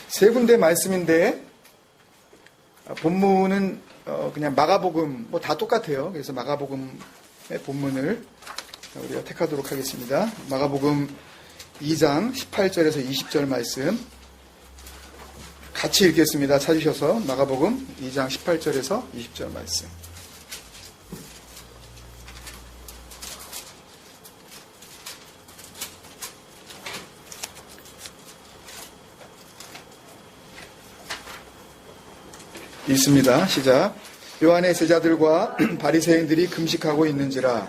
세 군데 말씀인데 본문은 그냥 마가복음 뭐 다 똑같아요. 그래서 마가복음의 본문을 우리가 택하도록 하겠습니다. 마가복음 2장 18절에서 20절 말씀 같이 읽겠습니다. 찾으셔서 마가복음 2장 18절에서 20절 말씀. 읽습니다. 시작. 요한의 제자들과 바리새인들이 금식하고 있는지라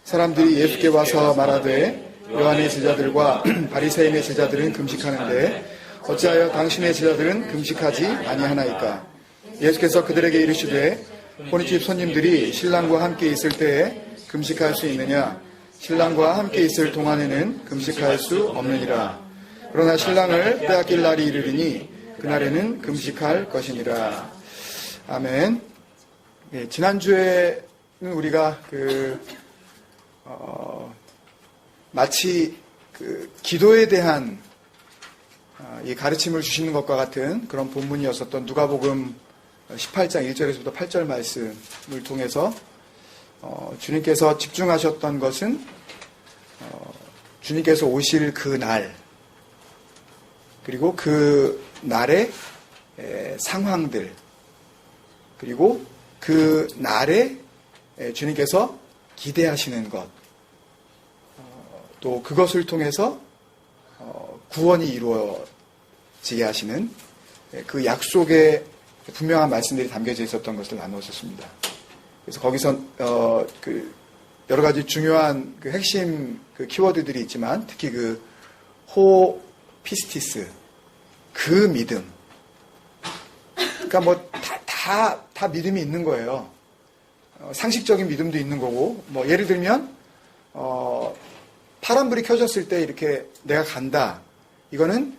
사람들이 예수께 와서 말하되 요한의 제자들과 바리새인의 제자들은 금식하는데 어찌하여 당신의 제자들은 금식하지 아니하나이까? 예수께서 그들에게 이르시되 혼인집 손님들이 신랑과 함께 있을 때에 금식할 수 있느냐? 신랑과 함께 있을 동안에는 금식할 수 없느니라. 그러나 신랑을 빼앗길 날이 이르리니 그날에는 금식할 것이니라. 아멘. 예, 지난주에는 우리가 마치 기도에 대한 이 가르침을 주시는 것과 같은 그런 본문이었었던 누가복음 18장 1절에서부터 8절 말씀을 통해서 주님께서 집중하셨던 것은 주님께서 오실 그 날, 그리고 그 날의 상황들, 그리고 그 날에 주님께서 기대하시는 것, 또 그것을 통해서 구원이 이루어지게 하시는 그 약속의 분명한 말씀들이 담겨져 있었던 것을 나누었습니다. 그래서 거기서 여러 가지 중요한 핵심 키워드들이 있지만 특히 호피스티스, 그 믿음, 그러니까 뭐 다 믿음이 있는 거예요. 상식적인 믿음도 있는 거고, 뭐 예를 들면 파란불이 켜졌을 때 이렇게 내가 간다. 이거는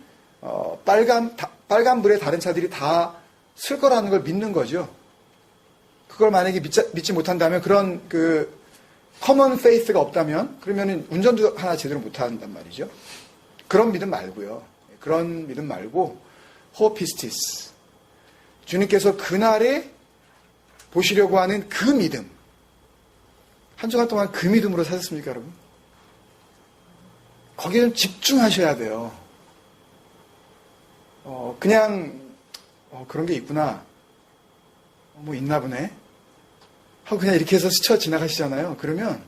빨간불에 다른 차들이 다 쓸 거라는 걸 믿는 거죠. 그걸 만약에 믿지 못한다면, 그런 커먼 페이스가 없다면, 그러면은 운전도 하나 제대로 못 한단 말이죠. 그런 믿음 말고요. 그런 믿음 말고 호피스티스, 주님께서 그날에 보시려고 하는 그 믿음. 한 주간 동안 그 믿음으로 사셨습니까, 여러분? 거기는 집중하셔야 돼요. 그런 게 있구나. 뭐 있나 보네. 하고 그냥 이렇게 해서 스쳐 지나가시잖아요. 그러면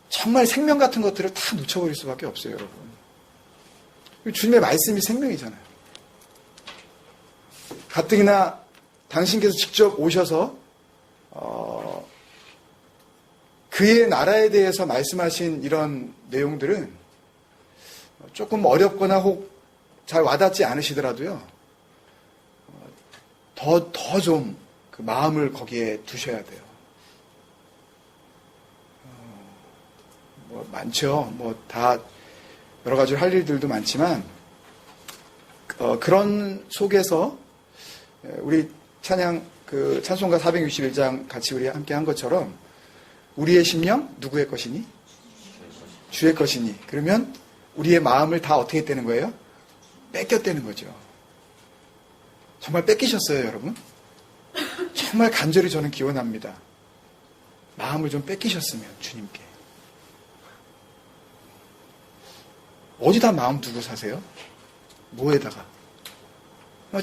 정말 생명 같은 것들을 다 놓쳐버릴 수밖에 없어요, 여러분. 주님의 말씀이 생명이잖아요. 가뜩이나 당신께서 직접 오셔서 그의 나라에 대해서 말씀하신 이런 내용들은 조금 어렵거나 혹 잘 와닿지 않으시더라도요, 더 좀 그 마음을 거기에 두셔야 돼요. 뭐 많죠. 뭐 다 여러 가지로 할 일들도 많지만 그런 속에서 우리 찬송가 461장 같이 우리 함께 한 것처럼 우리의 심령 누구의 것이니? 주의 것이니. 그러면 우리의 마음을 다 어떻게 떼는 거예요? 뺏겼다는 거죠. 정말 뺏기셨어요, 여러분? 정말 간절히 저는 기원합니다. 마음을 좀 뺏기셨으면 주님께. 어디다 마음 두고 사세요? 뭐에다가?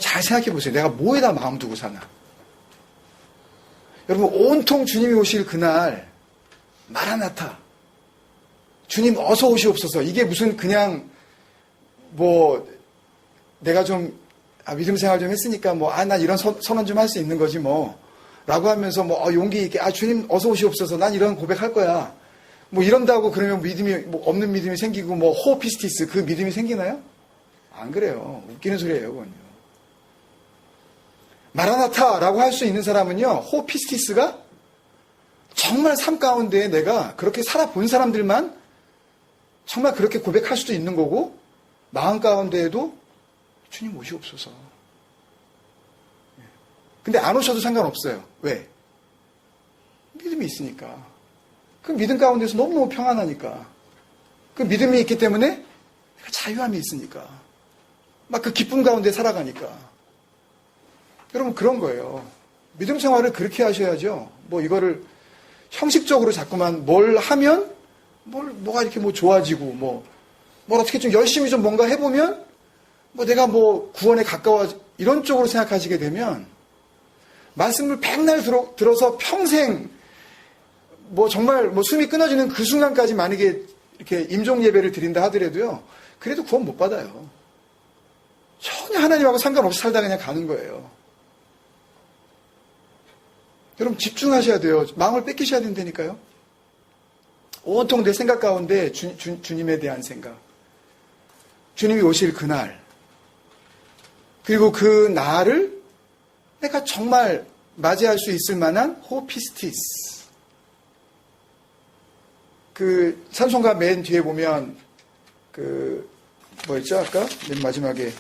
잘 생각해 보세요. 내가 뭐에다 마음 두고 사나? 여러분, 온통 주님이 오실 그날, 마라나타, 주님 어서 오시옵소서. 이게 무슨 그냥 내가 좀 믿음 생활 좀 했으니까 난 이런 선언 좀 할 수 있는 거지 라고 하면서 용기 있게 주님 어서 오시옵소서. 난 이런 고백할 거야. 이런다고 그러면 믿음이 없는 믿음이 생기고 호피스티스, 그 믿음이 생기나요? 안 그래요. 웃기는 소리예요, 그건요. 마라나타라고 할 수 있는 사람은요, 호피스티스가 정말 삶 가운데 내가 그렇게 살아본 사람들만 정말 그렇게 고백할 수도 있는 거고, 마음 가운데에도 주님 오시옵소서. 근데 안 오셔도 상관없어요. 왜? 믿음이 있으니까. 그 믿음 가운데서 너무너무 평안하니까. 그 믿음이 있기 때문에 자유함이 있으니까. 막 그 기쁨 가운데 살아가니까. 여러분, 그런 거예요. 믿음 생활을 그렇게 하셔야죠. 뭐 이거를 형식적으로 자꾸만 뭘 하면 뭐가 이렇게 뭐 좋아지고 뭘 어떻게 좀 열심히 좀 뭔가 해보면 내가 구원에 가까워지 이런 쪽으로 생각하시게 되면 말씀을 백날 들어서 평생 정말 숨이 끊어지는 그 순간까지 만약에 이렇게 임종 예배를 드린다 하더라도요. 그래도 구원 못 받아요. 전혀 하나님하고 상관없이 살다 그냥 가는 거예요. 여러분 집중하셔야 돼요. 마음을 뺏기셔야 된다니까요. 온통 내 생각 가운데 주님에 대한 생각. 주님이 오실 그날. 그리고 그 날을 내가 정말 맞이할 수 있을 만한 호피스티스. 그 찬송가 맨 뒤에 보면 뭐였죠 아까? 맨 마지막에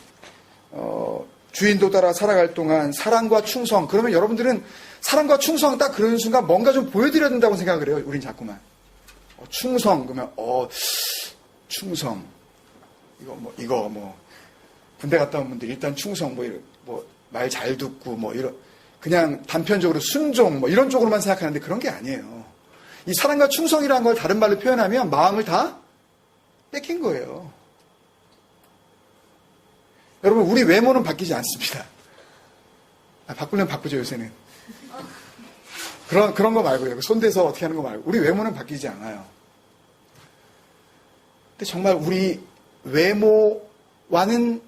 주인도 따라 살아갈 동안 사랑과 충성. 그러면 여러분들은 사랑과 충성 딱 그러는 순간 뭔가 좀 보여드려야 된다고 생각을 해요. 우린 자꾸만. 충성 그러면 충성 이거 군대 갔다 온 분들 일단 충성 말 잘 듣고 이런 그냥 단편적으로 순종 이런 쪽으로만 생각하는데 그런 게 아니에요. 이 사랑과 충성이라는 걸 다른 말로 표현하면 마음을 다 뺏긴 거예요. 여러분 우리 외모는 바뀌지 않습니다. 바꾸려면 바꾸죠 요새는. 그런 거 말고요. 손대서 어떻게 하는 거 말고 우리 외모는 바뀌지 않아요. 근데 정말 우리 외모와는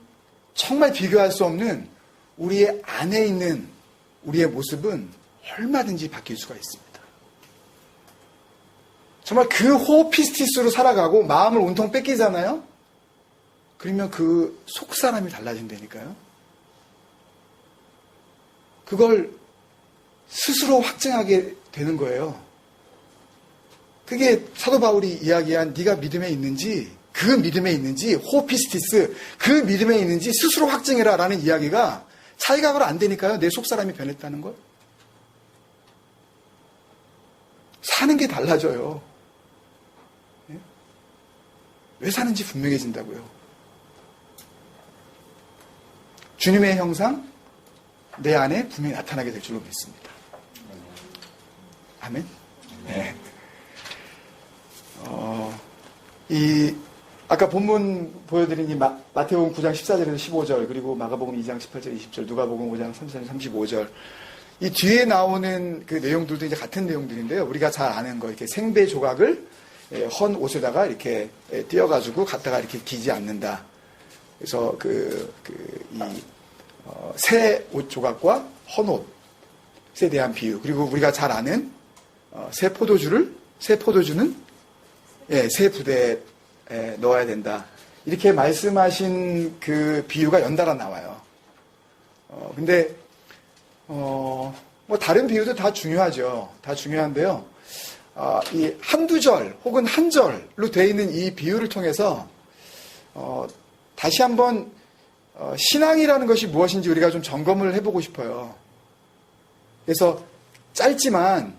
정말 비교할 수 없는 우리의 안에 있는 우리의 모습은 얼마든지 바뀔 수가 있습니다. 정말 그 호피스티스로 살아가고 마음을 온통 뺏기잖아요. 그러면 그 속사람이 달라진다니까요. 그걸 스스로 확증하게 되는 거예요. 그게 사도 바울이 이야기한 네가 믿음에 있는지 그 믿음에 있는지 호피스티스 그 믿음에 있는지 스스로 확증해라 라는 이야기가 차이가 안 되니까요. 내 속사람이 변했다는 걸. 사는 게 달라져요. 왜 사는지 분명해진다고요. 주님의 형상 내 안에 분명히 나타나게 될 줄로 믿습니다. 아멘. 네. 아까 본문 보여드린 이 마태복음 9장 14절에서 15절 그리고 마가복음 2장 18절 20절 누가복음 5장 34절 35절 이 뒤에 나오는 그 내용들도 이제 같은 내용들인데요. 우리가 잘 아는 거 이렇게 생배 조각을 헌 옷에다가 이렇게 띄어가지고 갖다가 이렇게 기지 않는다. 그래서 새 옷 조각과 헌 옷에 대한 비유 그리고 우리가 잘 아는 새 포도주는 새 부대에 넣어야 된다. 이렇게 말씀하신 그 비유가 연달아 나와요. 근데 다른 비유도 다 중요하죠. 다 중요한데요. 이 한두 절 혹은 한 절로 되어 있는 이 비유를 통해서 다시 한번 신앙이라는 것이 무엇인지 우리가 좀 점검을 해보고 싶어요. 그래서 짧지만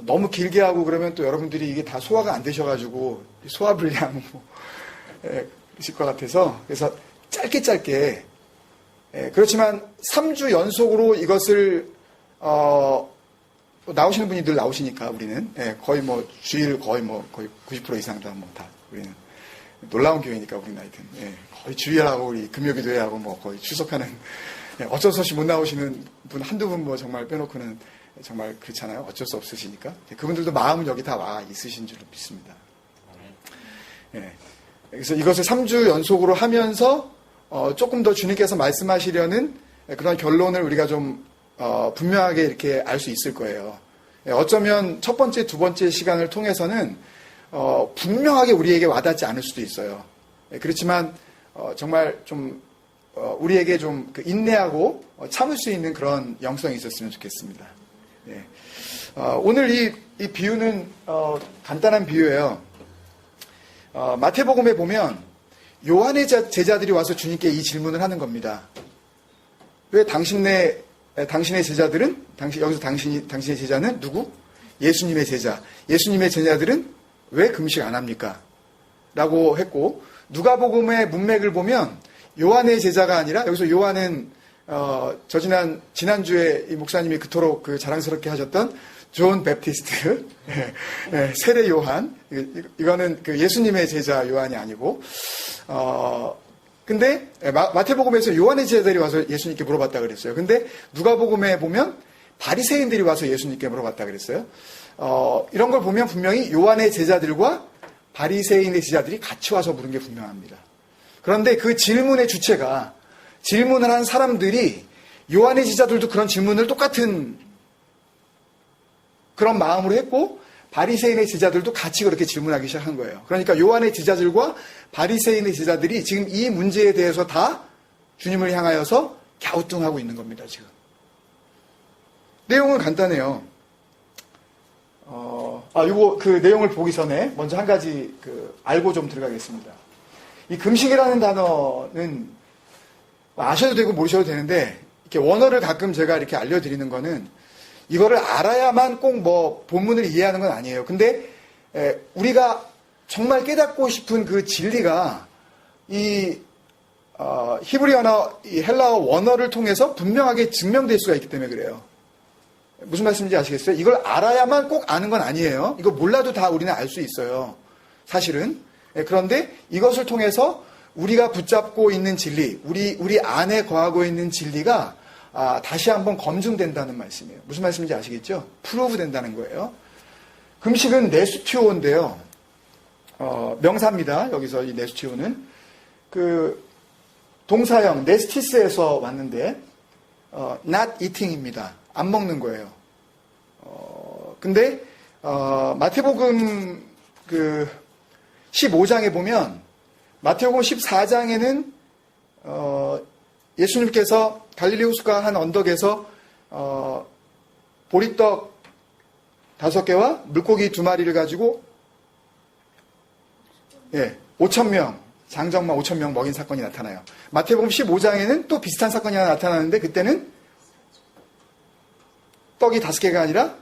너무 길게 하고 그러면 또 여러분들이 이게 다 소화가 안 되셔가지고 소화불량 그러실 것 같아서 그래서 짧게 그렇지만 3주 연속으로 이것을 나오시는 분이 늘 나오시니까 우리는 거의 주일 거의 90% 이상 다 우리는 놀라운 교회니까 우리는 하여튼 거의 주일하고 우리 금요기도회하고 거의 출석하는 어쩔 수 없이 못 나오시는 분 한두 분 정말 빼놓고는 정말 그렇잖아요. 어쩔 수 없으시니까 그분들도 마음은 여기 다 와 있으신 줄로 믿습니다. 그래서 이것을 3주 연속으로 하면서 조금 더 주님께서 말씀하시려는 그런 결론을 우리가 좀 분명하게 이렇게 알 수 있을 거예요. 어쩌면 첫 번째, 두 번째 시간을 통해서는 분명하게 우리에게 와닿지 않을 수도 있어요. 그렇지만 정말 좀 우리에게 좀 인내하고 참을 수 있는 그런 영성이 있었으면 좋겠습니다. 오늘 이 비유는 간단한 비유예요. 마태복음에 보면 요한의 제자들이 와서 주님께 이 질문을 하는 겁니다. 왜 당신의 제자들은 여기서 당신의 제자는 누구? 예수님의 제자. 예수님의 제자들은 왜 금식 안 합니까? 라고 했고 누가복음의 문맥을 보면 요한의 제자가 아니라 여기서 요한은 지난주에 이 목사님이 그토록 그 자랑스럽게 하셨던 존 베프티스트, 세례 요한, 이거는 그 예수님의 제자 요한이 아니고, 근데 마태복음에서 요한의 제자들이 와서 예수님께 물어봤다 그랬어요. 근데 누가복음에 보면 바리새인들이 와서 예수님께 물어봤다 그랬어요. 이런 걸 보면 분명히 요한의 제자들과 바리새인의 제자들이 같이 와서 물은 게 분명합니다. 그런데 그 질문의 주체가 질문을 한 사람들이 요한의 제자들도 그런 질문을 똑같은 그런 마음으로 했고 바리새인의 제자들도 같이 그렇게 질문하기 시작한 거예요. 그러니까 요한의 제자들과 바리새인의 제자들이 지금 이 문제에 대해서 다 주님을 향하여서 갸우뚱하고 있는 겁니다. 지금 내용은 간단해요. 이거 그 내용을 보기 전에 먼저 한 가지 알고 좀 들어가겠습니다. 이 금식이라는 단어는 아셔도 되고 모르셔도 되는데 이렇게 원어를 가끔 제가 이렇게 알려드리는 거는 이거를 알아야만 꼭 뭐 본문을 이해하는 건 아니에요. 근데 우리가 정말 깨닫고 싶은 그 진리가 이 히브리어나 이 헬라어 원어를 통해서 분명하게 증명될 수가 있기 때문에 그래요. 무슨 말씀인지 아시겠어요? 이걸 알아야만 꼭 아는 건 아니에요. 이거 몰라도 다 우리는 알 수 있어요. 사실은. 그런데 이것을 통해서 우리가 붙잡고 있는 진리, 우리 안에 거하고 있는 진리가 다시 한번 검증된다는 말씀이에요. 무슨 말씀인지 아시겠죠? 프루브 된다는 거예요. 금식은 네스튜오인데요. 명사입니다. 여기서 이 네스튜오는 그 동사형 네스티스에서 왔는데 not eating입니다. 안 먹는 거예요. 근데 마태복음 그 15장에 보면 마태복음 14장에는 예수님께서 갈릴리 호수가 한 언덕에서 보리떡 5개와 물고기 2마리를 가지고 5,000명, 장정만 5,000명 먹인 사건이 나타나요. 마태복음 15장에는 또 비슷한 사건이 하나 나타나는데 그때는 떡이 5개가 아니라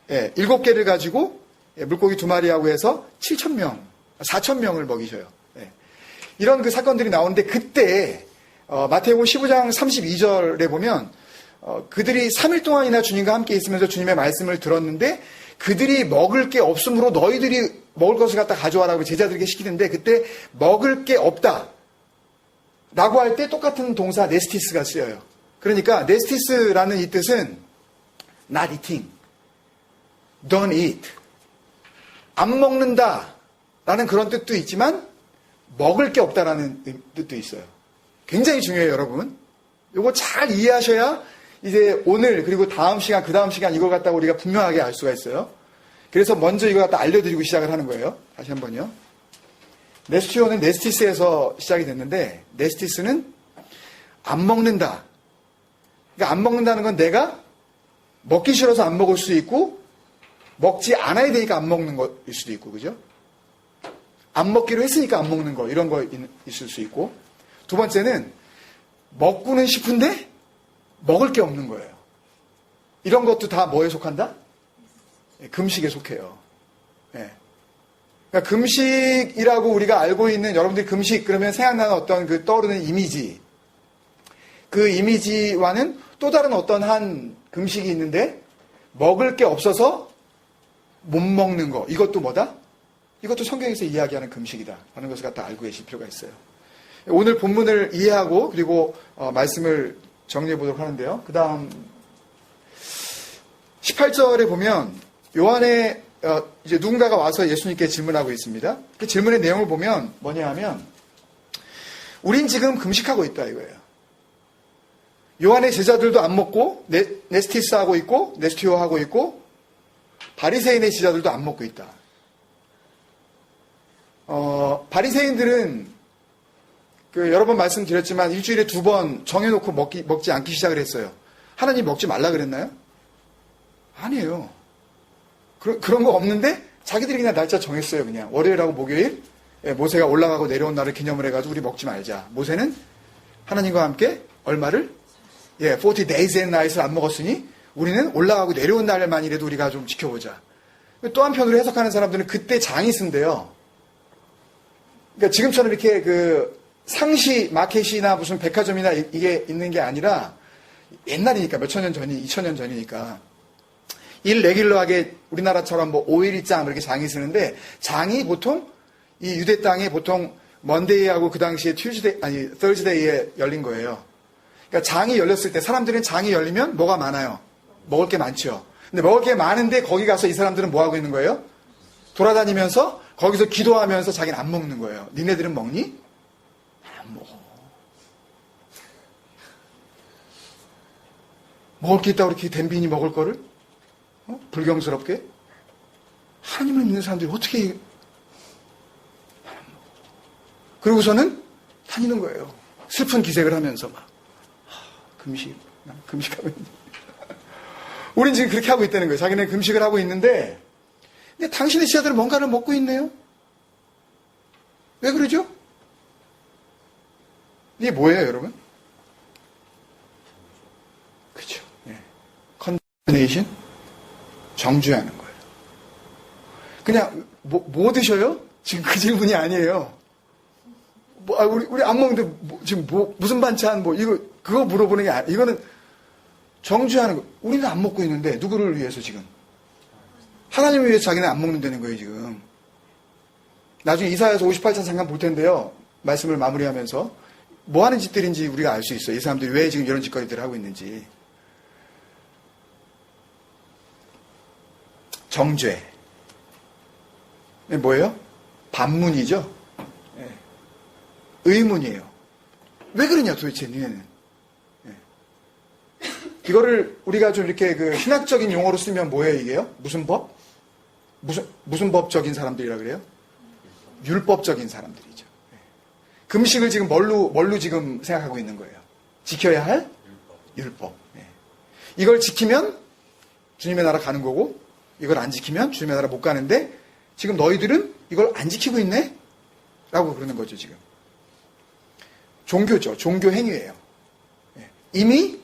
7개를 가지고 물고기 2마리하고 해서 7,000명, 4,000명을 먹이셔요. 이런 그 사건들이 나오는데 그때 마태복음 15장 32절에 보면 그들이 3일 동안이나 주님과 함께 있으면서 주님의 말씀을 들었는데 그들이 먹을 게 없으므로 너희들이 먹을 것을 갖다 가져와라고 제자들에게 시키는데 그때 먹을 게 없다 라고 할 때 똑같은 동사 네스티스가 쓰여요. 그러니까 네스티스라는 이 뜻은 not eating, don't eat, 안 먹는다 라는 그런 뜻도 있지만 먹을 게 없다라는 뜻도 있어요. 굉장히 중요해요, 여러분. 이거 잘 이해하셔야 이제 오늘 그리고 다음 시간, 그 다음 시간 이걸 갖다가 우리가 분명하게 알 수가 있어요. 그래서 먼저 이거 갖다 알려드리고 시작을 하는 거예요. 다시 한번요. 네스티오는 네스티스에서 시작이 됐는데 네스티스는 안 먹는다. 그러니까 안 먹는다는 건 내가 먹기 싫어서 안 먹을 수 있고 먹지 않아야 되니까 안 먹는 거일 수도 있고, 그죠? 안 먹기로 했으니까 안 먹는 거, 이런 거 있을 수 있고. 두 번째는 먹고는 싶은데 먹을 게 없는 거예요. 이런 것도 다 뭐에 속한다? 금식에 속해요. 그러니까 금식이라고 우리가 알고 있는, 여러분들이 금식 그러면 생각나는 어떤 그 떠오르는 이미지, 그 이미지와는 또 다른 어떤 한 금식이 있는데 먹을 게 없어서 못 먹는 거, 이것도 뭐다? 이것도 성경에서 이야기하는 금식이다 하는 것을 갖다 알고 계실 필요가 있어요. 오늘 본문을 이해하고 그리고 말씀을 정리해 보도록 하는데요. 그 다음 18절에 보면 요한의 이제 누군가가 와서 예수님께 질문하고 있습니다. 그 질문의 내용을 보면 뭐냐 하면 우린 지금 금식하고 있다 이거예요. 요한의 제자들도 안 먹고 네스티스 하고 있고 네스티오 하고 있고 바리새인의 제자들도 안 먹고 있다. 바리새인들은 여러 번 말씀드렸지만 일주일에 2번 정해놓고 먹지 않기 시작을 했어요. 하나님 먹지 말라 그랬나요? 아니에요. 그런 거 없는데 자기들이 그냥 날짜 정했어요. 그냥 월요일하고 목요일 모세가 올라가고 내려온 날을 기념을 해가지고 우리 먹지 말자. 모세는 하나님과 함께 얼마를? 40 days and nights을 안 먹었으니 우리는 올라가고 내려온 날만이라도 우리가 좀 지켜보자. 또 한편으로 해석하는 사람들은 그때 장이 쓴대요. 그러니까 지금처럼 이렇게 그 상시 마켓이나 무슨 백화점이나 이게 있는 게 아니라 옛날이니까 몇천 년 전이 2000년 전이니까 일레귤러하게 우리나라처럼 뭐 5일장 이렇게 장이 쓰는데 장이 보통 이 유대 땅에 보통 먼데이하고 그 당시에 Thursday에 열린 거예요. 그러니까 장이 열렸을 때 사람들은 장이 열리면 뭐가 많아요? 먹을 게 많죠. 근데 먹을 게 많은데 거기 가서 이 사람들은 뭐 하고 있는 거예요? 돌아다니면서 거기서 기도하면서 자기는 안 먹는 거예요. 니네들은 먹니? 안 먹어. 먹을 게 있다고 이렇게 댐빈이 먹을 거를? 불경스럽게? 하나님을 믿는 사람들이 어떻게 그러고서는 다니는 거예요. 슬픈 기색을 하면서 막 금식하고 있는. 우린 지금 그렇게 하고 있다는 거예요. 자기네 금식을 하고 있는데 근데 당신의 지자들은 뭔가를 먹고 있네요. 왜 그러죠? 이게 뭐예요, 여러분? 그렇죠. 컨데네이션 정죄하는 거예요. 그냥 뭐 드셔요? 지금 그 질문이 아니에요. 우리 안 먹는데 지금 무슨 반찬 이거 그거 물어보는 게 아니에요. 이거는 정죄하는 거. 우리는 안 먹고 있는데 누구를 위해서 지금? 하나님을 위해서 자기는 안 먹는다는 거예요, 지금. 나중에 이사야서 58장 잠깐 볼 텐데요. 말씀을 마무리하면서 뭐 하는 짓들인지 우리가 알 수 있어요. 이 사람들이 왜 지금 이런 짓거리들을 하고 있는지. 정죄. 뭐예요? 반문이죠. 의문이에요. 왜 그러냐 도대체 니네는. 이거를 우리가 좀 이렇게 그 신학적인 용어로 쓰면 뭐예요 이게요? 무슨 법? 무슨 법적인 사람들이라 그래요? 율법적인 사람들이죠. 금식을 지금 뭘로 지금 생각하고 있는 거예요? 지켜야 할 율법. 이걸 지키면 주님의 나라 가는 거고 이걸 안 지키면 주님의 나라 못 가는데 지금 너희들은 이걸 안 지키고 있네? 라고 그러는 거죠 지금. 종교죠. 종교 행위예요. 이미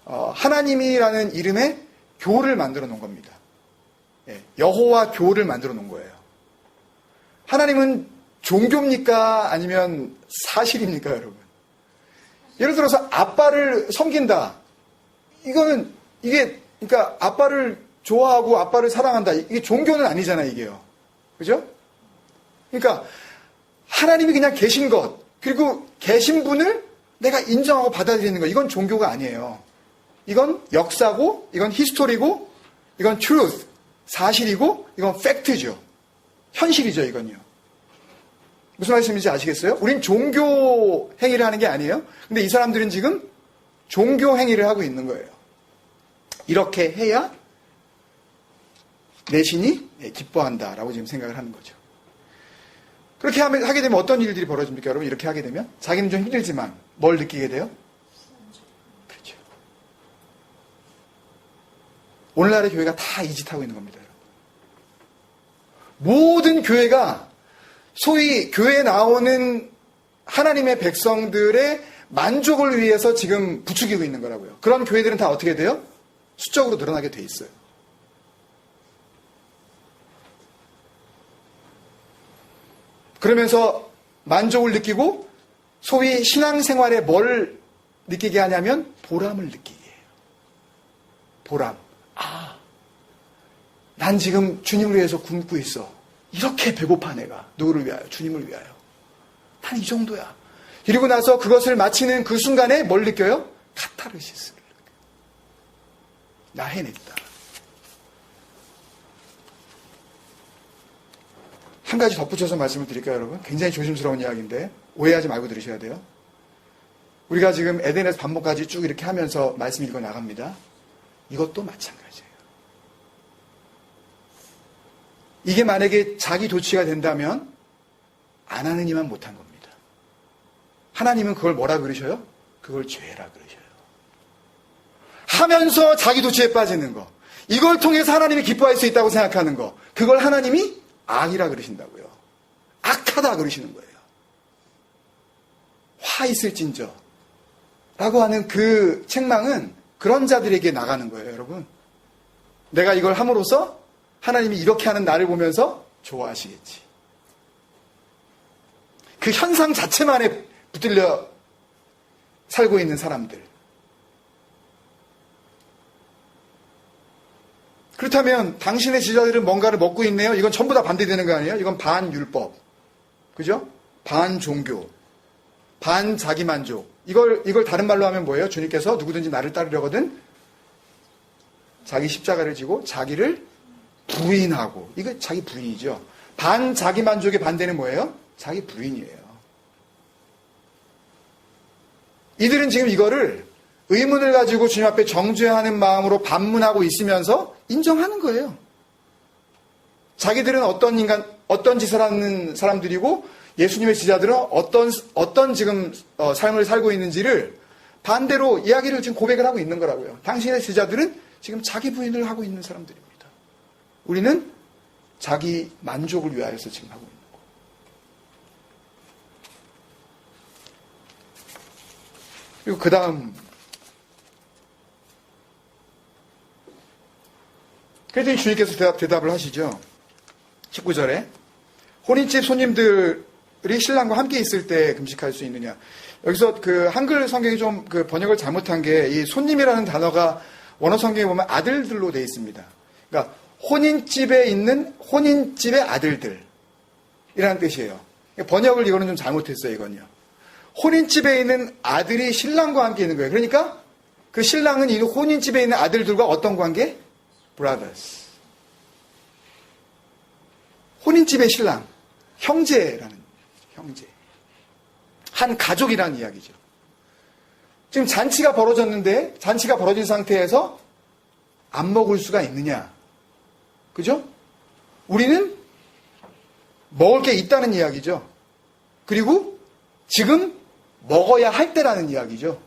하나님이라는 이름의 교를 만들어 놓은 겁니다. 여호와 교를 만들어 놓은 거예요. 하나님은 종교입니까? 아니면 사실입니까, 여러분? 예를 들어서 아빠를 섬긴다. 그러니까 아빠를 좋아하고 아빠를 사랑한다. 이게 종교는 아니잖아요, 이게요. 그죠? 그러니까 하나님이 그냥 계신 것, 그리고 계신 분을 내가 인정하고 받아들이는 것, 이건 종교가 아니에요. 이건 역사고, 이건 히스토리고, 이건 truth, 사실이고, 이건 팩트죠. 현실이죠, 이건요. 무슨 말씀인지 아시겠어요? 우린 종교 행위를 하는 게 아니에요. 근데 이 사람들은 지금 종교 행위를 하고 있는 거예요. 이렇게 해야 내 신이 기뻐한다라고 지금 생각을 하는 거죠. 그렇게 하게 되면 어떤 일들이 벌어집니까, 여러분? 이렇게 하게 되면? 자기는 좀 힘들지만 뭘 느끼게 돼요? 그렇죠. 오늘날의 교회가 다 이 짓 하고 있는 겁니다, 여러분. 모든 교회가 소위 교회에 나오는 하나님의 백성들의 만족을 위해서 지금 부추기고 있는 거라고요. 그런 교회들은 다 어떻게 돼요? 수적으로 늘어나게 돼 있어요. 그러면서 만족을 느끼고 소위 신앙생활에 뭘 느끼게 하냐면 보람을 느끼게 해요. 보람. 난 지금 주님을 위해서 굶고 있어. 이렇게 배고파 내가. 누구를 위하여? 주님을 위하여. 난 이 정도야. 이러고 나서 그것을 마치는 그 순간에 뭘 느껴요? 카타르시스를 느껴요. 나 해냈다. 한 가지 덧붙여서 말씀을 드릴까요, 여러분? 굉장히 조심스러운 이야기인데 오해하지 말고 들으셔야 돼요. 우리가 지금 에덴에서 반복까지 쭉 이렇게 하면서 말씀 읽어 나갑니다. 이것도 마찬가지예요. 이게 만약에 자기 도취가 된다면 안 하는 이만 못한 겁니다. 하나님은 그걸 뭐라 그러셔요? 그걸 죄라 그러셔요. 하면서 자기 도취에 빠지는 거, 이걸 통해서 하나님이 기뻐할 수 있다고 생각하는 거, 그걸 하나님이 악이라 그러신다고요. 악하다 그러시는 거예요. 화 있을진저 라고 하는 그 책망은 그런 자들에게 나가는 거예요, 여러분. 내가 이걸 함으로써 하나님이 이렇게 하는 나를 보면서 좋아하시겠지. 그 현상 자체만에 붙들려 살고 있는 사람들. 그렇다면 당신의 지자들은 뭔가를 먹고 있네요? 이건 전부 다 반대되는 거 아니에요? 이건 반율법. 그죠? 반종교. 반자기만족. 이걸 다른 말로 하면 뭐예요? 주님께서 누구든지 나를 따르려거든 자기 십자가를 지고 자기를 부인하고. 이거 자기 부인이죠. 반자기만족의 반대는 뭐예요? 자기 부인이에요. 이들은 지금 이거를 의문을 가지고 주님 앞에 정죄하는 마음으로 반문하고 있으면서 인정하는 거예요. 자기들은 어떤 짓을 하는 사람들이고 예수님의 지자들은 어떤 지금 삶을 살고 있는지를 반대로 이야기를 지금 고백을 하고 있는 거라고요. 당신의 지자들은 지금 자기 부인을 하고 있는 사람들입니다. 우리는 자기 만족을 위하여서 지금 하고 있는 거예요. 그리고 그 다음 그랬더니 주님께서 대답을 하시죠. 19절에 혼인집 손님들이 신랑과 함께 있을 때 금식할 수 있느냐. 여기서 그 한글 성경이 좀 그 번역을 잘못한 게 이 손님이라는 단어가 원어 성경에 보면 아들들로 되어 있습니다. 그러니까 혼인집에 있는 혼인집의 아들들이라는 뜻이에요. 번역을 이거는 좀 잘못했어요. 이건요. 혼인집에 있는 아들이 신랑과 함께 있는 거예요. 그러니까 그 신랑은 이 혼인집에 있는 아들들과 어떤 관계? brothers. 혼인집의 신랑, 형제라는, 형제. 한 가족이라는 이야기죠. 지금 잔치가 벌어졌는데, 잔치가 벌어진 상태에서 안 먹을 수가 있느냐. 그죠? 우리는 먹을 게 있다는 이야기죠. 그리고 지금 먹어야 할 때라는 이야기죠.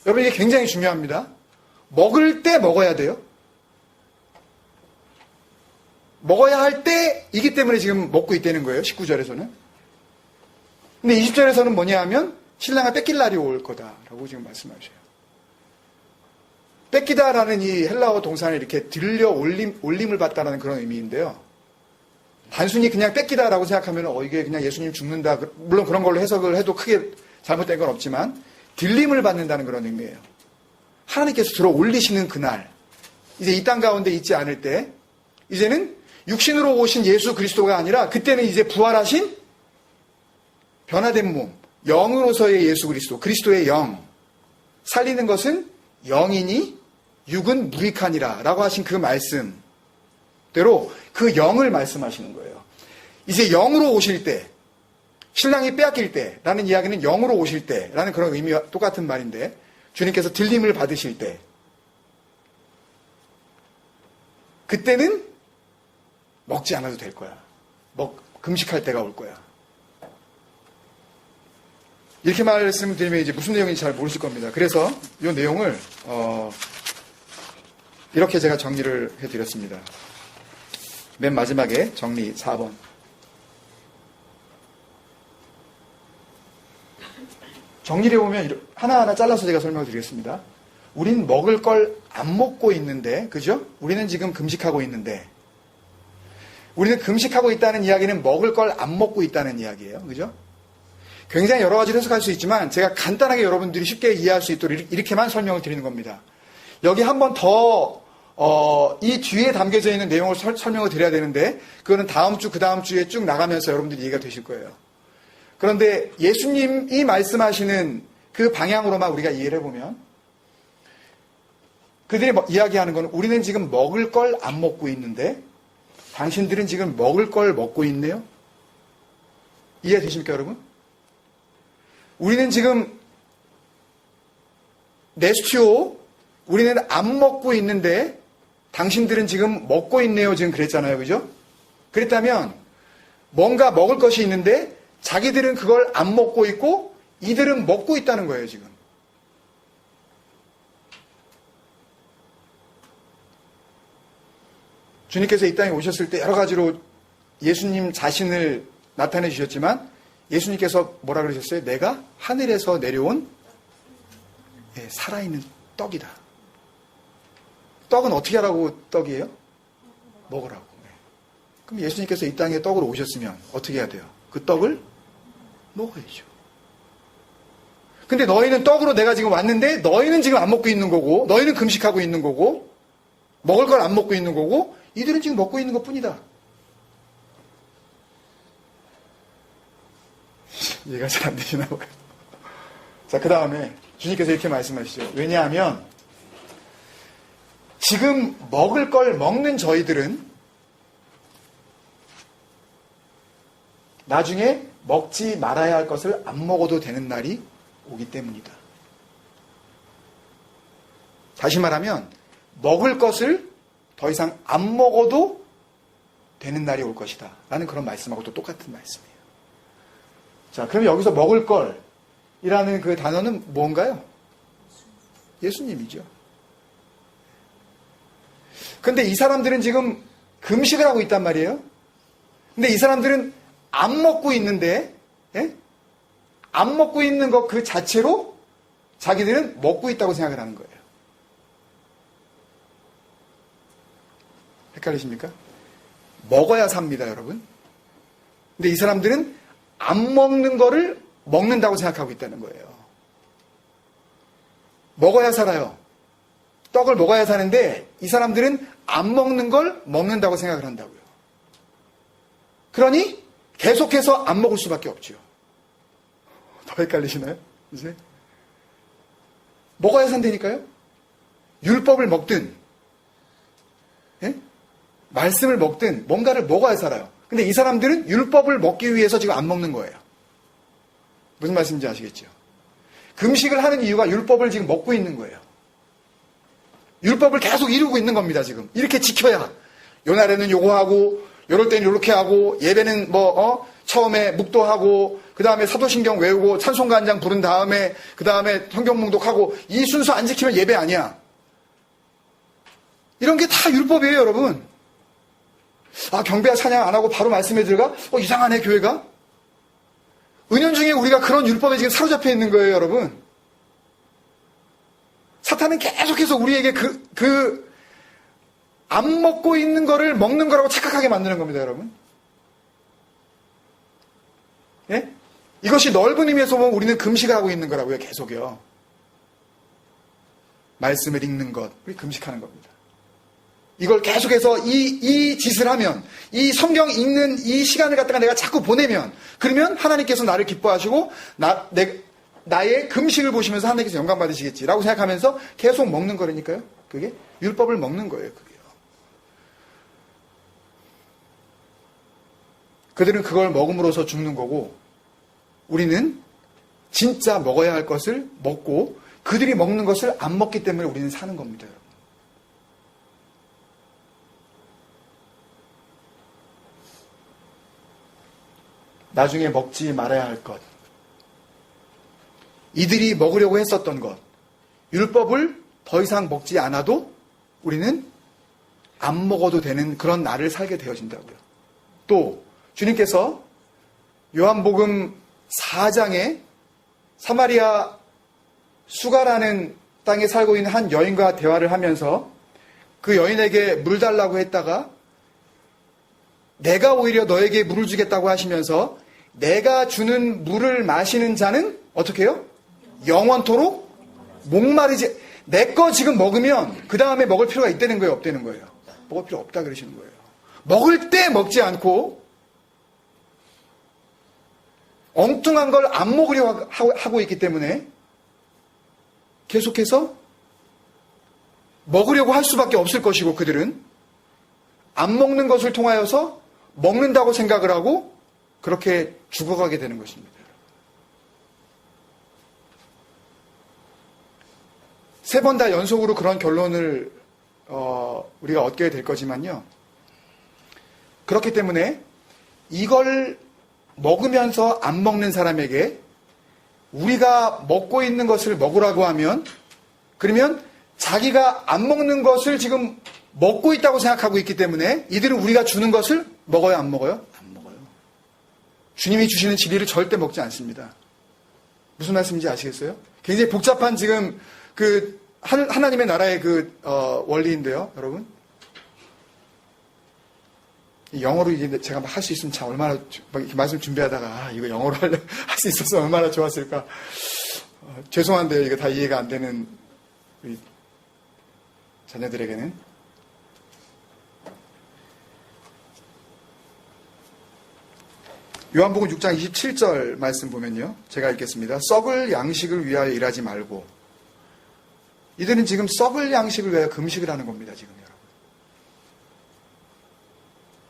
여러분, 이게 굉장히 중요합니다. 먹을 때 먹어야 돼요. 먹어야 할 때이기 때문에 지금 먹고 있다는 거예요. 19절에서는. 근데 20절에서는 뭐냐 하면 신랑을 뺏길 날이 올 거다라고 지금 말씀하셔요. 뺏기다라는 이 헬라어 동사는 이렇게 들려 올림을 받다라는 그런 의미인데요. 단순히 그냥 뺏기다라고 생각하면 이게 그냥 예수님 죽는다. 물론 그런 걸로 해석을 해도 크게 잘못된 건 없지만 들림을 받는다는 그런 의미예요. 하나님께서 들어 올리시는 그날, 이제 이 땅 가운데 있지 않을 때, 이제는 육신으로 오신 예수 그리스도가 아니라 그때는 이제 부활하신 변화된 몸, 영으로서의 예수 그리스도, 그리스도의 영. 살리는 것은 영이니 육은 무익하니라 라고 하신 그 말씀대로 그 영을 말씀하시는 거예요. 이제 영으로 오실 때, 신랑이 빼앗길 때라는 이야기는 영으로 오실 때라는 그런 의미와 똑같은 말인데, 주님께서 들림을 받으실 때, 그때는 먹지 않아도 될 거야. 금식할 때가 올 거야. 이렇게 말씀드리면 이제 무슨 내용인지 잘 모르실 겁니다. 그래서 이 내용을 이렇게 제가 정리를 해드렸습니다. 맨 마지막에 정리 4번. 정리를 해보면 하나하나 잘라서 제가 설명을 드리겠습니다. 우린 먹을 걸 안 먹고 있는데, 그죠? 우리는 지금 금식하고 있는데, 우리는 금식하고 있다는 이야기는 먹을 걸 안 먹고 있다는 이야기예요. 그죠? 굉장히 여러 가지로 해석할 수 있지만 제가 간단하게 여러분들이 쉽게 이해할 수 있도록 이렇게만 설명을 드리는 겁니다. 여기 한 번 더 이 뒤에 담겨져 있는 내용을 설명을 드려야 되는데 그거는 다음 주, 그 다음 주에 쭉 나가면서 여러분들이 이해가 되실 거예요. 그런데 예수님이 말씀하시는 그 방향으로만 우리가 이해를 해보면 그들이 이야기하는 건 우리는 지금 먹을 걸 안 먹고 있는데 당신들은 지금 먹을 걸 먹고 있네요? 이해되십니까, 여러분? 우리는 지금 네스튜오 우리는 안 먹고 있는데 당신들은 지금 먹고 있네요. 지금 그랬잖아요. 그죠? 그랬다면 뭔가 먹을 것이 있는데 자기들은 그걸 안 먹고 있고 이들은 먹고 있다는 거예요. 지금. 주님께서 이 땅에 오셨을 때 여러 가지로 예수님 자신을 나타내 주셨지만 예수님께서 뭐라 그러셨어요? 내가 하늘에서 내려온 살아있는 떡이다. 떡은 어떻게 하라고 떡이에요? 먹으라고. 그럼 예수님께서 이 땅에 떡으로 오셨으면 어떻게 해야 돼요? 그 떡을 먹어야죠. 근데 너희는 떡으로 내가 지금 왔는데 너희는 지금 안 먹고 있는 거고, 너희는 금식하고 있는 거고, 먹을 걸 안 먹고 있는 거고, 이들은 지금 먹고 있는 것 뿐이다. 이해가 잘 안 되시나 봐요. 자, 그 다음에 주님께서 이렇게 말씀하시죠. 왜냐하면 지금 먹을 걸 먹는 저희들은 나중에 먹지 말아야 할 것을 안 먹어도 되는 날이 오기 때문이다. 다시 말하면 먹을 것을 더 이상 안 먹어도 되는 날이 올 것이다 라는 그런 말씀하고 또 똑같은 말씀이에요. 자, 그럼 여기서 먹을 걸이라는 그 단어는 뭔가요? 예수님이죠. 근데 이 사람들은 지금 금식을 하고 있단 말이에요. 근데 이 사람들은 안 먹고 있는데, 예? 안 먹고 있는 것 그 자체로 자기들은 먹고 있다고 생각을 하는 거예요. 헷갈리십니까? 먹어야 삽니다, 여러분. 근데 이 사람들은 안 먹는 거를 먹는다고 생각하고 있다는 거예요. 먹어야 살아요. 떡을 먹어야 사는데 이 사람들은 안 먹는 걸 먹는다고 생각을 한다고요. 그러니 계속해서 안 먹을 수밖에 없죠. 더 헷갈리시나요? 이제 먹어야 산다니까요. 율법을 먹든, 예? 말씀을 먹든 뭔가를 먹어야 살아요. 근데 이 사람들은 율법을 먹기 위해서 지금 안 먹는 거예요. 무슨 말씀인지 아시겠죠? 금식을 하는 이유가 율법을 지금 먹고 있는 거예요. 율법을 계속 이루고 있는 겁니다, 지금. 이렇게 지켜야. 요 날에는 요거 하고, 요럴 때는 요렇게 하고, 예배는 처음에 묵도하고, 그 다음에 사도신경 외우고, 찬송가 한 장 부른 다음에, 그 다음에 성경 묵독하고, 이 순서 안 지키면 예배 아니야. 이런 게 다 율법이에요, 여러분. 아, 경배와 찬양 안 하고 바로 말씀에 들어가? 이상하네, 교회가? 은연중에 우리가 그런 율법에 지금 사로잡혀 있는 거예요, 여러분. 사탄은 계속해서 우리에게 안 먹고 있는 거를 먹는 거라고 착각하게 만드는 겁니다, 여러분. 예? 이것이 넓은 의미에서 보면 우리는 금식을 하고 있는 거라고요, 계속요. 말씀을 읽는 것, 우리 금식하는 겁니다. 이걸 계속해서 이 짓을 하면, 이 성경 읽는 이 시간을 갖다가 내가 자꾸 보내면, 그러면 하나님께서 나를 기뻐하시고, 나의 금식을 보시면서 하나님께서 영광 받으시겠지라고 생각하면서 계속 먹는 거라니까요. 그게 율법을 먹는 거예요. 그게요. 그들은 그걸 먹음으로써 죽는 거고, 우리는 진짜 먹어야 할 것을 먹고 그들이 먹는 것을 안 먹기 때문에 우리는 사는 겁니다. 여러분. 나중에 먹지 말아야 할 것, 이들이 먹으려고 했었던 것, 율법을 더 이상 먹지 않아도 우리는 안 먹어도 되는 그런 날을 살게 되어진다고요. 또 주님께서 요한복음 4장에 사마리아 수가라는 땅에 살고 있는 한 여인과 대화를 하면서 그 여인에게 물 달라고 했다가 내가 오히려 너에게 물을 주겠다고 하시면서 내가 주는 물을 마시는 자는 어떻게 해요? 영원토록 목마르지. 내 거 지금 먹으면 그 다음에 먹을 필요가 있다는 거예요? 없다는 거예요? 먹을 필요 없다 그러시는 거예요. 먹을 때 먹지 않고 엉뚱한 걸 안 먹으려고 하고 있기 때문에 계속해서 먹으려고 할 수밖에 없을 것이고, 그들은 안 먹는 것을 통하여서 먹는다고 생각을 하고 그렇게 죽어가게 되는 것입니다. 세 번 다 연속으로 그런 결론을 우리가 얻게 될 거지만요. 그렇기 때문에 이걸 먹으면서 안 먹는 사람에게 우리가 먹고 있는 것을 먹으라고 하면, 그러면 자기가 안 먹는 것을 지금 먹고 있다고 생각하고 있기 때문에 이들은 우리가 주는 것을 먹어요, 안 먹어요? 안 먹어요. 주님이 주시는 진리를 절대 먹지 않습니다. 무슨 말씀인지 아시겠어요? 굉장히 복잡한 지금 하나님의 나라의 원리인데요, 여러분. 영어로 이게 제가 할 수 있으면 참 얼마나, 이렇게 말씀 준비하다가, 이거 영어로 할 수 있어서 얼마나 좋았을까. 죄송한데요. 이거 다 이해가 안 되는 우리 자녀들에게는. 요한복음 6장 27절 말씀 보면요. 제가 읽겠습니다. 썩을 양식을 위하여 일하지 말고. 이들은 지금 썩을 양식을 위하여 금식을 하는 겁니다. 지금 여러분.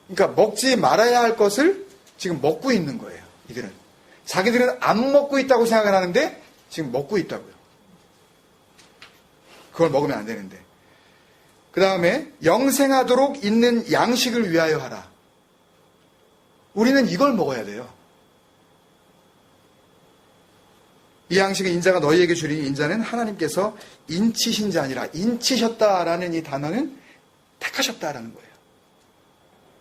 그러니까 먹지 말아야 할 것을 지금 먹고 있는 거예요. 이들은. 자기들은 안 먹고 있다고 생각을 하는데 지금 먹고 있다고요. 그걸 먹으면 안 되는데. 그 다음에 영생하도록 있는 양식을 위하여 하라. 우리는 이걸 먹어야 돼요. 이 양식은 인자가 너희에게 주리니 인자는 하나님께서 인치신 자 아니라 인치셨다라는 이 단어는 택하셨다라는 거예요.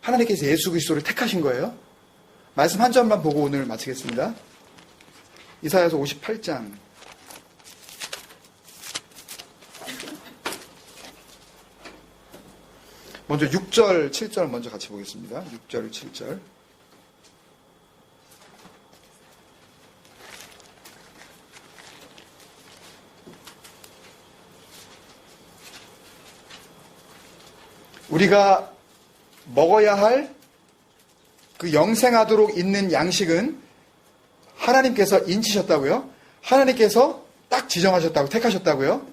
하나님께서 예수 그리스도를 택하신 거예요. 말씀 한 절만 보고 오늘 마치겠습니다. 이사야서 58장. 먼저 6절, 7절 먼저 같이 보겠습니다. 6절, 7절. 우리가 먹어야 할 그 영생하도록 있는 양식은 하나님께서 인치셨다고요? 하나님께서 딱 지정하셨다고, 택하셨다고요?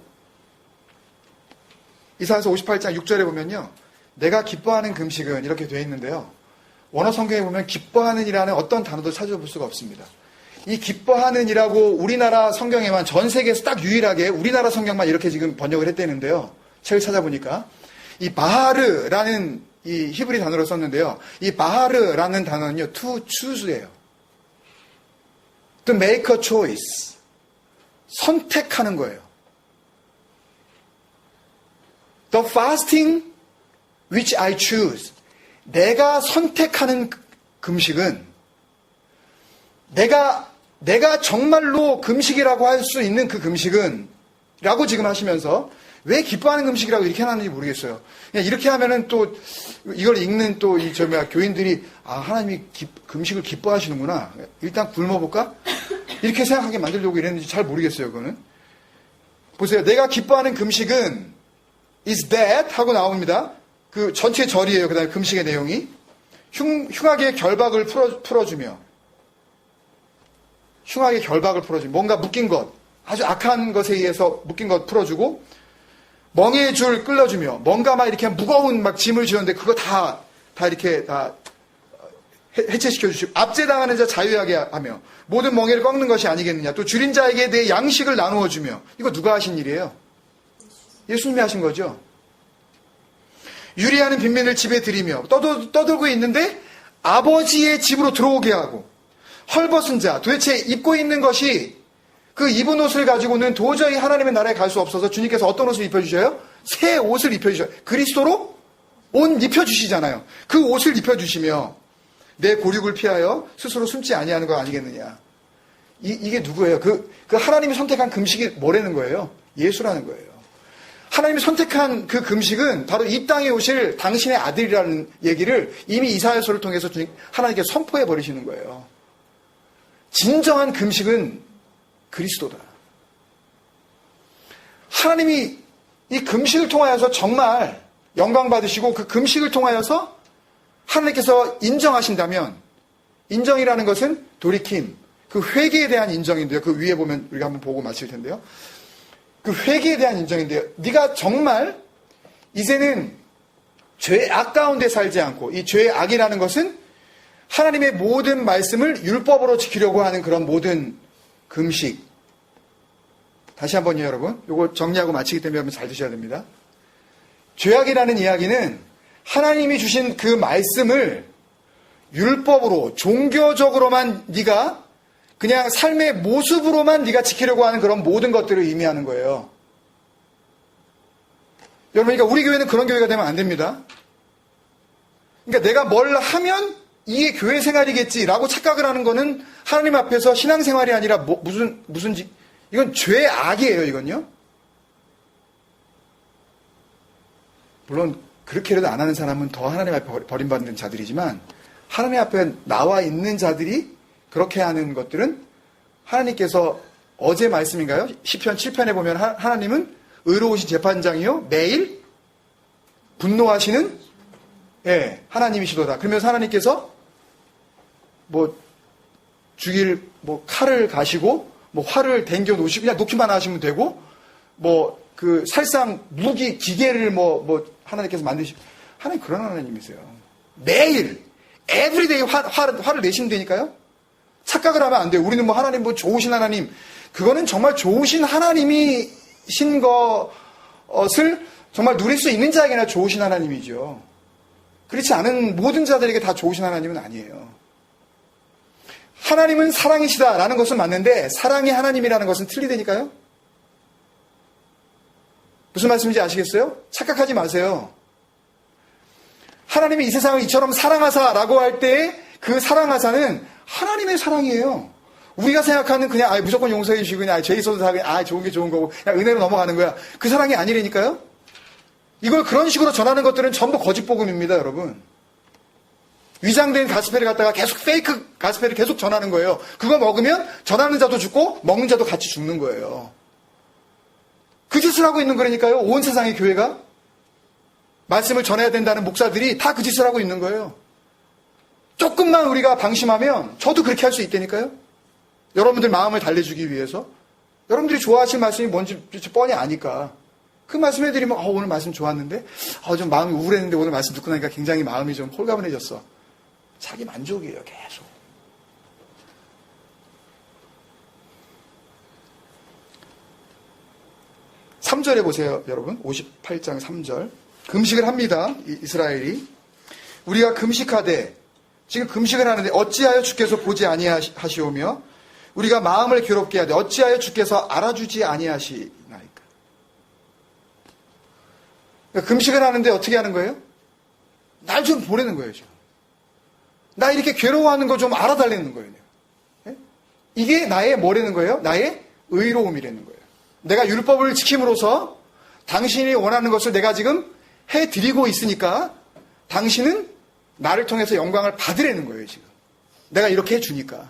이사야서 58장 6절에 보면요. 내가 기뻐하는 금식은 이렇게 되어 있는데요. 원어 성경에 보면 기뻐하는 이라는 어떤 단어도 찾아볼 수가 없습니다. 이 기뻐하는 이라고 우리나라 성경에만 전 세계에서 딱 유일하게 우리나라 성경만 이렇게 지금 번역을 했다는데요. 책을 찾아보니까 이 바하르라는 이 히브리 단어를 썼는데요. 이 바하르라는 단어는요. to choose예요. to make a choice. 선택하는 거예요. The fasting which I choose. 내가 선택하는 금식은 내가 정말로 금식이라고 할 수 있는 그 금식은 라고 지금 하시면서 왜 기뻐하는 금식이라고 이렇게 해놨는지 모르겠어요. 그냥 이렇게 하면은 또 이걸 읽는 또 이 교인들이 하나님이 금식을 기뻐하시는구나. 일단 굶어볼까? 이렇게 생각하게 만들려고 이랬는지 잘 모르겠어요. 그거는 보세요. 내가 기뻐하는 금식은 is that 하고 나옵니다. 그 전체 절이에요. 그 다음에 금식의 내용이 흉악의 결박을 풀어주며 흉악의 결박을 풀어주며 뭔가 묶인 것 아주 악한 것에 의해서 묶인 것 풀어주고 멍에의 줄 끌어주며 뭔가 막 이렇게 무거운 막 짐을 지었는데 그거 다 이렇게 다 해체시켜 주시고 압제당하는 자 자유하게 하며 모든 멍에를 꺾는 것이 아니겠느냐. 또 줄인 자에게 내 양식을 나누어 주며. 이거 누가 하신 일이에요? 예수님이 하신 거죠. 유리하는 빈민을 집에 들이며 떠들고 있는데 아버지의 집으로 들어오게 하고 헐벗은 자 도대체 입고 있는 것이 그 입은 옷을 가지고는 도저히 하나님의 나라에 갈 수 없어서 주님께서 어떤 옷을 입혀주셔요? 새 옷을 입혀주셔요. 그리스도로 옷 입혀주시잖아요. 그 옷을 입혀주시며 내 고륙을 피하여 스스로 숨지 아니하는 거 아니겠느냐. 이게 누구예요? 그 하나님이 선택한 금식이 뭐라는 거예요? 예수라는 거예요. 하나님이 선택한 그 금식은 바로 이 땅에 오실 당신의 아들이라는 얘기를 이미 이사야서를 통해서 하나님께 선포해 버리시는 거예요. 진정한 금식은 그리스도다. 하나님이 이 금식을 통하여서 정말 영광 받으시고 그 금식을 통하여서 하나님께서 인정하신다면 인정이라는 것은 돌이킴, 그 회개에 대한 인정인데요. 그 위에 보면 우리가 한번 보고 마칠 텐데요. 그 회개에 대한 인정인데요. 네가 정말 이제는 죄의 악 가운데 살지 않고 이 죄의 악이라는 것은 하나님의 모든 말씀을 율법으로 지키려고 하는 그런 모든 금식. 다시 한번요, 여러분. 이거 정리하고 마치기 때문에 여러분 잘 드셔야 됩니다. 죄악이라는 이야기는 하나님이 주신 그 말씀을 율법으로, 종교적으로만 네가 그냥 삶의 모습으로만 네가 지키려고 하는 그런 모든 것들을 의미하는 거예요. 여러분, 그러니까 우리 교회는 그런 교회가 되면 안 됩니다. 그러니까 내가 뭘 하면 이게 교회 생활이겠지라고 착각을 하는 거는 하나님 앞에서 신앙생활이 아니라 무슨 이건 죄악이에요. 이건요. 물론 그렇게라도 안 하는 사람은 더 하나님 앞에 버림받는 자들이지만 하나님 앞에 나와 있는 자들이 그렇게 하는 것들은 하나님께서 어제 말씀인가요? 시편 7편에 보면 하나님은 의로우신 재판장이요 매일 분노하시는 하나님이시도다. 그러면서 하나님께서 뭐 죽일 뭐 칼을 가시고 뭐 활을 댕겨 놓으시고 그냥 놓기만 하시면 되고 뭐 그 살상 무기 기계를 뭐 하나님께서 만드시고 하나님 그런 하나님이세요. 매일 에브리데이 화를 내시면 되니까요. 착각을 하면 안 돼요. 우리는 뭐 하나님 뭐 좋으신 하나님 그거는 정말 좋으신 하나님이신 것을 정말 누릴 수 있는 자에게나 좋으신 하나님이죠. 그렇지 않은 모든 자들에게 다 좋으신 하나님은 아니에요. 하나님은 사랑이시다라는 것은 맞는데 사랑이 하나님이라는 것은 틀리다니까요. 무슨 말씀인지 아시겠어요? 착각하지 마세요. 하나님이 이 세상을 이처럼 사랑하사라고 할 때 그 사랑하사는 하나님의 사랑이에요. 우리가 생각하는 그냥 무조건 용서해 주시고 그냥 죄 있어도 다 그냥 좋은 게 좋은 거고 그냥 은혜로 넘어가는 거야. 그 사랑이 아니라니까요. 이걸 그런 식으로 전하는 것들은 전부 거짓 복음입니다, 여러분. 위장된 가스펠을 갖다가 계속 페이크 가스펠을 계속 전하는 거예요. 그거 먹으면 전하는 자도 죽고 먹는 자도 같이 죽는 거예요. 그 짓을 하고 있는 거라니까요. 온 세상의 교회가 말씀을 전해야 된다는 목사들이 다 그 짓을 하고 있는 거예요. 조금만 우리가 방심하면 저도 그렇게 할 수 있다니까요. 여러분들 마음을 달래주기 위해서 여러분들이 좋아하실 말씀이 뭔지 뻔히 아니까 그 말씀 해드리면 오늘 말씀 좋았는데 좀 마음이 우울했는데 오늘 말씀 듣고 나니까 굉장히 마음이 좀 홀가분해졌어. 자기 만족이에요. 계속. 삼 3절에 보세요, 여러분. 58장 3절. 금식을 합니다. 이스라엘이. 우리가 금식하되 지금 금식을 하는데 어찌하여 주께서 보지 아니하시오며 우리가 마음을 괴롭게 하되 어찌하여 주께서 알아주지 아니하시나이까. 그러니까 금식을 하는데 어떻게 하는 거예요? 날 좀 보내는 거예요, 지금. 나 이렇게 괴로워하는 거 좀 알아달라는 거예요. 네? 이게 나의 뭐라는 거예요? 나의 의로움이라는 거예요. 내가 율법을 지킴으로써 당신이 원하는 것을 내가 지금 해드리고 있으니까 당신은 나를 통해서 영광을 받으라는 거예요, 지금. 내가 이렇게 해주니까.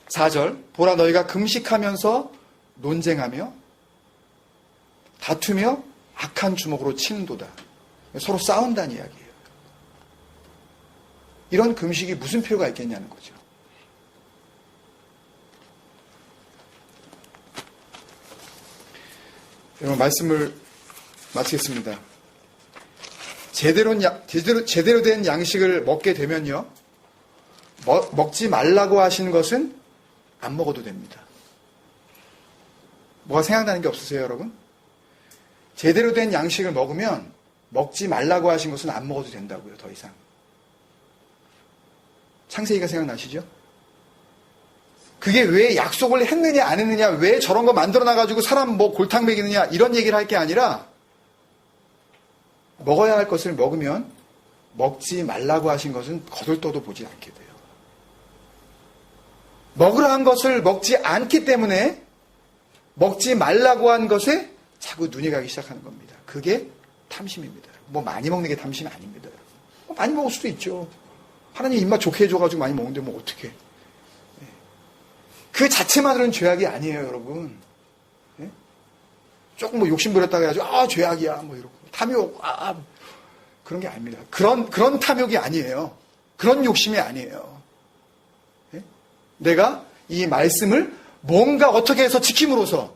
4절. 보라 너희가 금식하면서 논쟁하며 다투며 악한 주먹으로 치는도다. 서로 싸운다는 이야기예요. 이런 금식이 무슨 필요가 있겠냐는 거죠. 여러분 말씀을 마치겠습니다. 제대로 된 양식을 먹게 되면요. 먹지 말라고 하신 것은 안 먹어도 됩니다. 뭐가 생각나는 게 없으세요, 여러분? 제대로 된 양식을 먹으면 먹지 말라고 하신 것은 안 먹어도 된다고요, 더 이상. 창세기가 생각나시죠? 그게 왜 약속을 했느냐 안 했느냐, 왜 저런 거 만들어놔가지고 사람 뭐 골탕 먹이느냐 이런 얘기를 할 게 아니라 먹어야 할 것을 먹으면 먹지 말라고 하신 것은 거들떠도 보지 않게 돼요. 먹으라 한 것을 먹지 않기 때문에 먹지 말라고 한 것에 자꾸 눈이 가기 시작하는 겁니다. 그게 탐심입니다. 뭐 많이 먹는 게 탐심이 아닙니다. 뭐 많이 먹을 수도 있죠. 하나님 입맛 좋게 해줘가지고 많이 먹는데 뭐 어떡해. 그 자체만으로는 죄악이 아니에요, 여러분. 예? 조금 뭐 욕심 부렸다고 해가지고, 죄악이야, 뭐 이러고. 탐욕, 그런 게 아닙니다. 그런 탐욕이 아니에요. 그런 욕심이 아니에요. 예? 내가 이 말씀을 뭔가 어떻게 해서 지킴으로써,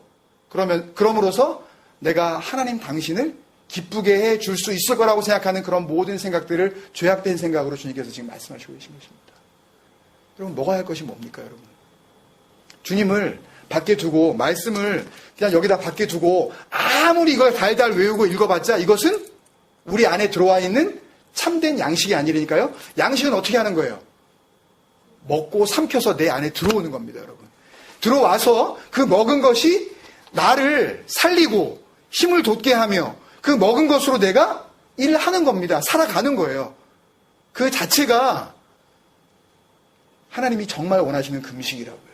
그럼으로써 내가 하나님 당신을 기쁘게 해 줄 수 있을 거라고 생각하는 그런 모든 생각들을 죄악된 생각으로 주님께서 지금 말씀하시고 계신 것입니다. 여러분, 먹어야 할 것이 뭡니까, 여러분? 주님을 밖에 두고 말씀을 그냥 여기다 밖에 두고 아무리 이걸 달달 외우고 읽어봤자 이것은 우리 안에 들어와 있는 참된 양식이 아니라니까요. 양식은 어떻게 하는 거예요? 먹고 삼켜서 내 안에 들어오는 겁니다, 여러분. 들어와서 그 먹은 것이 나를 살리고 힘을 돋게 하며 그 먹은 것으로 내가 일하는 겁니다. 살아가는 거예요. 그 자체가 하나님이 정말 원하시는 금식이라고요.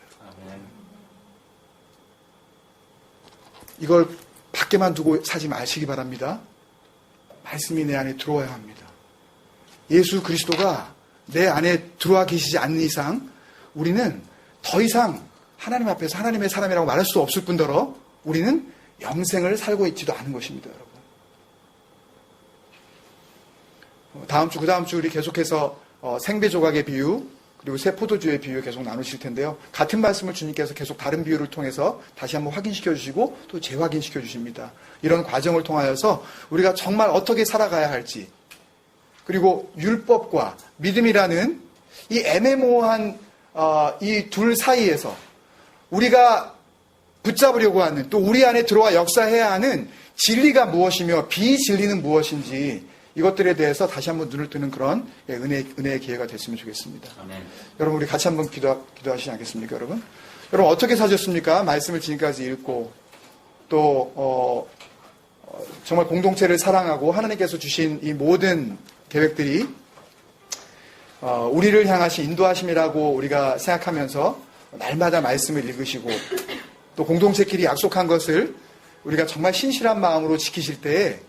이걸 밖에만 두고 사지 마시기 바랍니다. 말씀이 내 안에 들어와야 합니다. 예수 그리스도가 내 안에 들어와 계시지 않는 이상 우리는 더 이상 하나님 앞에서 하나님의 사람이라고 말할 수 없을 뿐더러 우리는 영생을 살고 있지도 않은 것입니다, 여러분. 다음 주, 그 다음 주 우리 계속해서 생배 조각의 비유 그리고 새 포도주의 비유 계속 나누실 텐데요. 같은 말씀을 주님께서 계속 다른 비유를 통해서 다시 한번 확인시켜 주시고 또 재확인시켜 주십니다. 이런 과정을 통하여서 우리가 정말 어떻게 살아가야 할지 그리고 율법과 믿음이라는 이 애매모호한 이 둘 사이에서 우리가 붙잡으려고 하는 또 우리 안에 들어와 역사해야 하는 진리가 무엇이며 비진리는 무엇인지 이것들에 대해서 다시 한번 눈을 뜨는 그런 은혜의 기회가 됐으면 좋겠습니다. 아멘. 여러분 우리 같이 한번 기도하시지 않겠습니까, 여러분? 여러분 어떻게 사셨습니까? 말씀을 지금까지 읽고 또 정말 공동체를 사랑하고 하나님께서 주신 이 모든 계획들이 우리를 향하신 인도하심이라고 우리가 생각하면서 날마다 말씀을 읽으시고 또 공동체끼리 약속한 것을 우리가 정말 신실한 마음으로 지키실 때에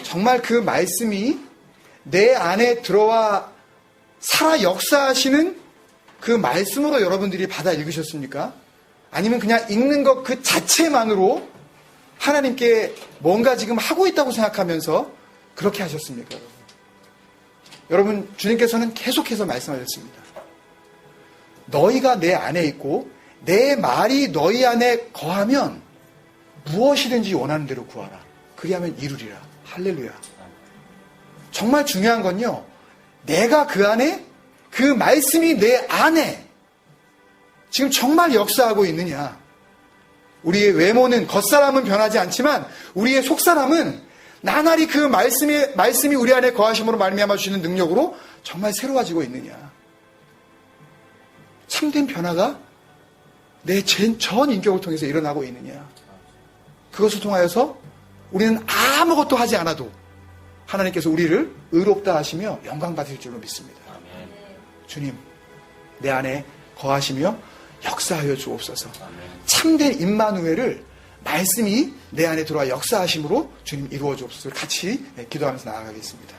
정말 그 말씀이 내 안에 들어와 살아 역사하시는 그 말씀으로 여러분들이 받아 읽으셨습니까? 아니면 그냥 읽는 것 그 자체만으로 하나님께 뭔가 지금 하고 있다고 생각하면서 그렇게 하셨습니까? 여러분? 여러분 주님께서는 계속해서 말씀하셨습니다. 너희가 내 안에 있고 내 말이 너희 안에 거하면 무엇이든지 원하는 대로 구하라. 그리하면 이루리라. 할렐루야. 정말 중요한 건요. 내가 그 안에 그 말씀이 내 안에 지금 정말 역사하고 있느냐. 우리의 외모는 겉사람은 변하지 않지만 우리의 속사람은 나날이 그 말씀이 우리 안에 거하심으로 말미암아 주시는 능력으로 정말 새로워지고 있느냐. 참된 변화가 내 전 인격을 통해서 일어나고 있느냐. 그것을 통하여서 우리는 아무것도 하지 않아도 하나님께서 우리를 의롭다 하시며 영광 받으실 줄로 믿습니다. 아멘. 주님, 내 안에 거하시며 역사하여 주옵소서. 아멘. 참된 임마누엘을 말씀이 내 안에 들어와 역사하심으로 주님 이루어 주옵소서. 같이 기도하면서 나아가겠습니다.